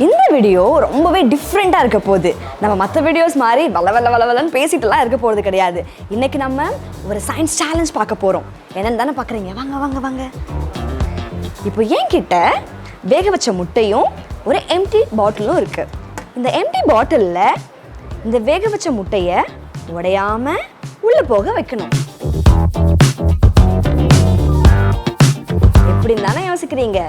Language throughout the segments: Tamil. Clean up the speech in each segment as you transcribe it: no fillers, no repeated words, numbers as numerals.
இந்த வீடியோ ரொம்பவே டிஃப்ரெண்ட்டாக இருக்க போகுது. நம்ம மற்ற வீடியோஸ் மாதிரி வளவலன்னு பேசிட்டுலாம் இருக்க போகிறது கிடையாது. இன்றைக்கி நம்ம ஒரு சயின்ஸ் சேலஞ்ச் பார்க்க போகிறோம். என்னன்னு தானே பார்க்குறீங்க? வாங்க வாங்க வாங்க. இப்போ என்கிட்ட வேக வச்ச முட்டையும் ஒரு எம்டி பாட்டிலும் இருக்குது. இந்த எம்டி பாட்டிலில் இந்த வேக வச்ச முட்டையை உடையாமல் உள்ளே போக வைக்கணும். எப்படின்னு தானே யோசிக்கிறீங்க?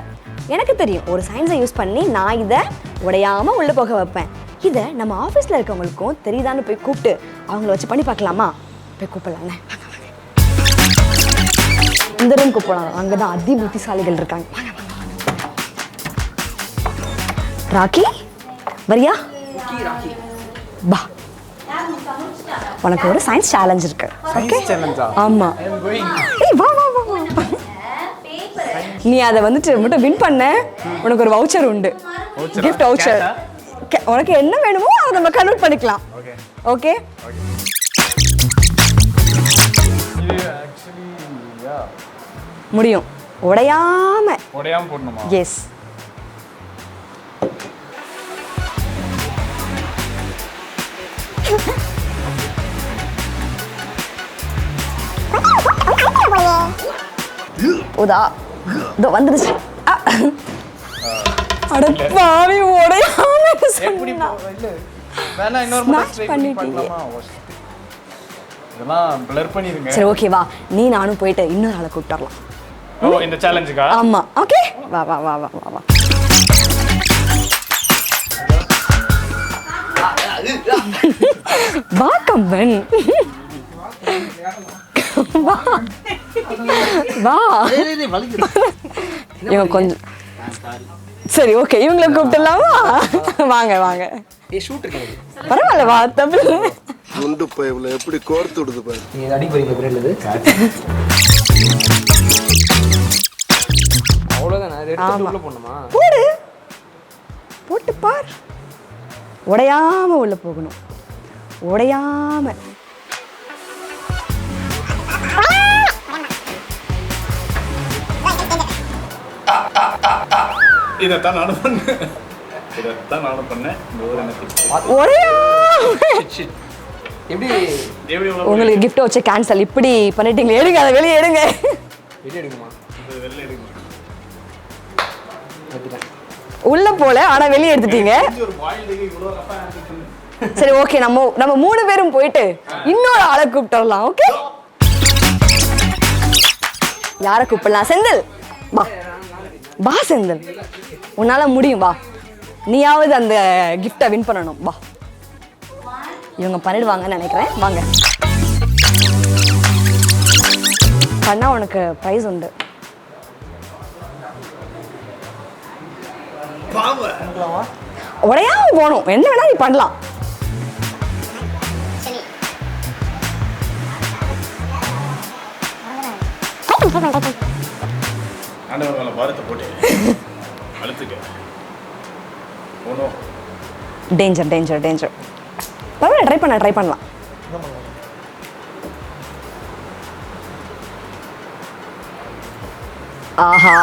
எனக்கு தெரியும், ஒரு சயின்ஸை யூஸ் பண்ணி நான் இதை உடையாமல் உள்ளே போக வைப்பேன். இதை நம்ம ஆஃபீஸில் இருக்கவங்களுக்கும் தெரியுதான்னு போய் கூப்பிட்டு அவங்கள வச்சு பண்ணி பார்க்கலாமா? போய் கூப்பிடலாங்க. இந்த ரூம் கூப்பிடலாம், அங்கே தான் அதி புத்திசாலிகள் இருக்காங்க. ராக்கி வரியா? பா, உனக்கு ஒரு சயின்ஸ் சேலஞ்ச் இருக்கு. ஓகே, ஆமா. ஏய் வா வா வா. நீ அதை வந்துட்டு மட்டும் வின் பண்ண, உனக்கு ஒரு வவுச்சர் உண்டு, கிஃப்ட் வவுச்சர். உனக்கு என்ன வேணுமோ அதை நம்ம கன்வெர்ட் பண்ணிக்கலாம். ஓகே, முடியும். உடையாம போடணுமா? எஸ். உதா இதோ வந்துருச்சு. அட பாவி, உடையாம சொன்னா. வேணா இன்னொரு முறை ட்ரை பண்ணலாமா? இதெல்லாம் ப்ளர் பண்ணிருங்க. சரி ஓகே, வா. நீ நானும் போயிட்டு இன்னொரு ஆளை கூப்பிடலாம். ஓ, இந்த சேலஞ்சுக்கா? ஆமா. ஓகே, வா வா வா வா வா. வா கம்பன், வா வா. இவங்க கொஞ்சம் சரி ஓகே, இவங்களை கூப்பிட்டுலாமா? வாங்க வாங்க. பரவாயில்ல, வா தம்பி. குண்டு பைப்ல எப்படி கோர்த்து விடுது பாரு. நீ அடி போறீங்க பிரெண்ட்ல. அவ்வளவுதான், எடுத்து உள்ள போணுமா? போடு, போட்டு பார். உடையாம உள்ள போகணும், உடையாம. இதைத்தான் நானும் பண்ணேன். உங்களுக்கு கிஃப்ட் வச்சு கேன்சல் இப்படி பண்ணிட்டீங்க. எடுங்க, அதை வெளியே எடுங்க. உள்ள போல, ஆனா வெளியே எடுத்துட்டீங்க. சரி ஓகே, நம்ம 3 பேரும் போயிட்டு இன்னொரு ஆளை கூப்பிட்டு வரலாம். ஓகே, யாரை கூப்பிடலாம்? செந்தில் வா வா. செந்தில், உன்னால முடியும், வா. நீயாவது அந்த கிஃப்டை வின் பண்ணணும், வா. இவங்க பண்ணிடுவாங்கன்னு நினைக்கிறேன். வாங்க, பண்ணா உனக்கு ப்ரைஸ் உண்டு. உடையாம போகணும், என்ன வேணா நீ பண்ணலாம். Danger danger danger. பரவாயில்ல, ட்ரை பண்ணலாம். ஆஹா,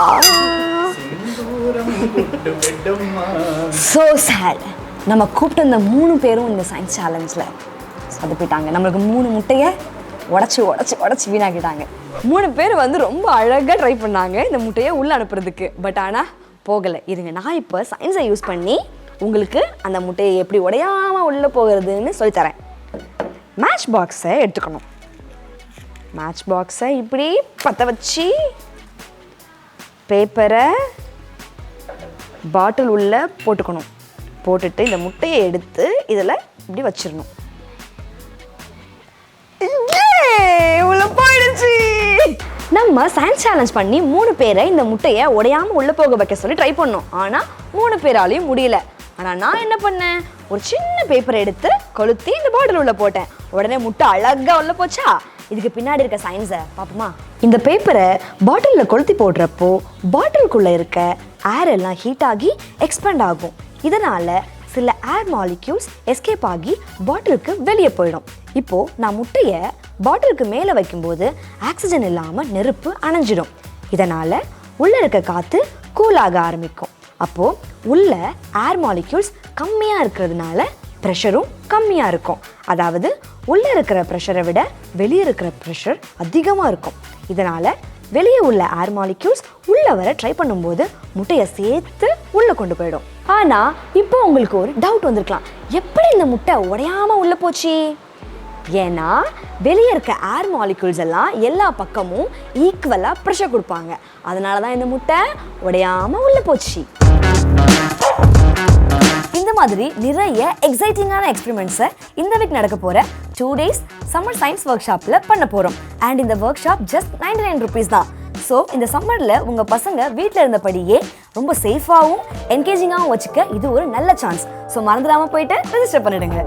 so sad. நம்ம கூப்பிட்டு இந்த 3 பேரும் இந்த சயின்ஸ் சேலஞ்சில் சொதப்பிட்டாங்க. நம்மளுக்கு 3 முட்டையை உடச்சி வீணாக்கிட்டாங்க. 3 பேர் வந்து ரொம்ப அழகாக ட்ரை பண்ணாங்க இந்த முட்டையை உள்ளே அனுப்புறதுக்கு. பட் ஆனால் போகலை. இருங்க, நான் இப்போ சயின்ஸை யூஸ் பண்ணி உங்களுக்கு அந்த முட்டையை எப்படி உடையாமல் உள்ளே போகிறதுன்னு சொல்லித்தரேன். மேட்ச் பாக்ஸை எடுத்துக்கணும். மேட்ச் பாக்ஸை இப்படி பற்ற வச்சு பேப்பரை பாட்டில் உள்ள போட்டுக்கணும். போட்டுட்டு இந்த முட்டையை எடுத்து இதில் இப்படி வச்சிடணும். உள்ள போயிடுச்சு. நம்ம சயின்ஸ் சேலஞ்ச் பண்ணி 3 பேரை இந்த முட்டையை உடையாமல் உள்ளே போக வைக்க சொல்லி ட்ரை பண்ணோம். ஆனால் 3 பேராலையும் முடியல. ஆனால் நான் என்ன பண்ணேன், ஒரு சின்ன பேப்பரை எடுத்து கொளுத்தி இந்த பாட்டில் உள்ள போட்டேன். உடனே முட்டை அழகாக உள்ள போச்சா? இதுக்கு பின்னாடி இருக்க சயின்ஸை பார்ப்போமா? இந்த பேப்பரை பாட்டிலில் கொளுத்தி போடுறப்போ பாட்டிலுக்குள்ளே இருக்க ஏர் எல்லாம் ஹீட் ஆகி எக்ஸ்பேண்ட் ஆகும். இதனால் சில ஏர் மாலிக்யூல்ஸ் எஸ்கேப் ஆகி பாட்டிலுக்கு வெளியே போயிடும். இப்போது நான் முட்டையை பாட்டிலுக்கு மேலே வைக்கும்போது ஆக்சிஜன் இல்லாமல் நெருப்பு அணைஞ்சிடும். இதனால் உள்ளே இருக்க காற்று கூலாக ஆரம்பிக்கும். அப்போது உள்ள ஏர் மாலிக்யூல்ஸ் கம்மியாக இருக்கிறதுனால ப்ரெஷரும் கம்மியாக இருக்கும். அதாவது உள்ளே இருக்கிற ப்ரெஷரை விட வெளியே இருக்கிற ப்ரெஷர் அதிகமாக இருக்கும். இதனால் வெளியே உள்ள ஏர் மாலிக்யூல்ஸ் உள்ளே வர ட்ரை பண்ணும்போது முட்டையை சேர்த்து உள்ளே கொண்டு போயிடும். ஆனால் இப்போ உங்களுக்கு ஒரு டவுட் வந்திருக்கலாம், எப்படி இந்த முட்டை உடையாமல் உள்ளே போச்சு? ஏன்னா வெளியே இருக்க ஏர் மாலிக்யூல்ஸ் எல்லாம் எல்லா பக்கமும் ஈக்குவலாக ப்ரெஷர் கொடுப்பாங்க. அதனால தான் இந்த முட்டை உடையாமல் உள்ளே போச்சு. இந்த மாதிரி நிறைய எக்ஸைட்டிங்கான எக்ஸ்பெரிமெண்ட்ஸை இந்த வீக் நடக்க போகிற 2 days சம்மர் சயின்ஸ் ஒர்க் ஷாப்பில் பண்ண போகிறோம். அண்ட் இந்த ஒர்க் ஷாப் ஜஸ்ட் 99 rupees தான். ஸோ இந்த சம்மரில் உங்கள் பசங்க வீட்டில் இருந்தபடியே ரொம்ப சேஃபாகவும் என்கேஜிங்காகவும் வச்சுக்க இது ஒரு நல்ல சான்ஸ். ஸோ மறந்துடாமல் போயிட்டு ரெஜிஸ்டர் பண்ணிடுங்க.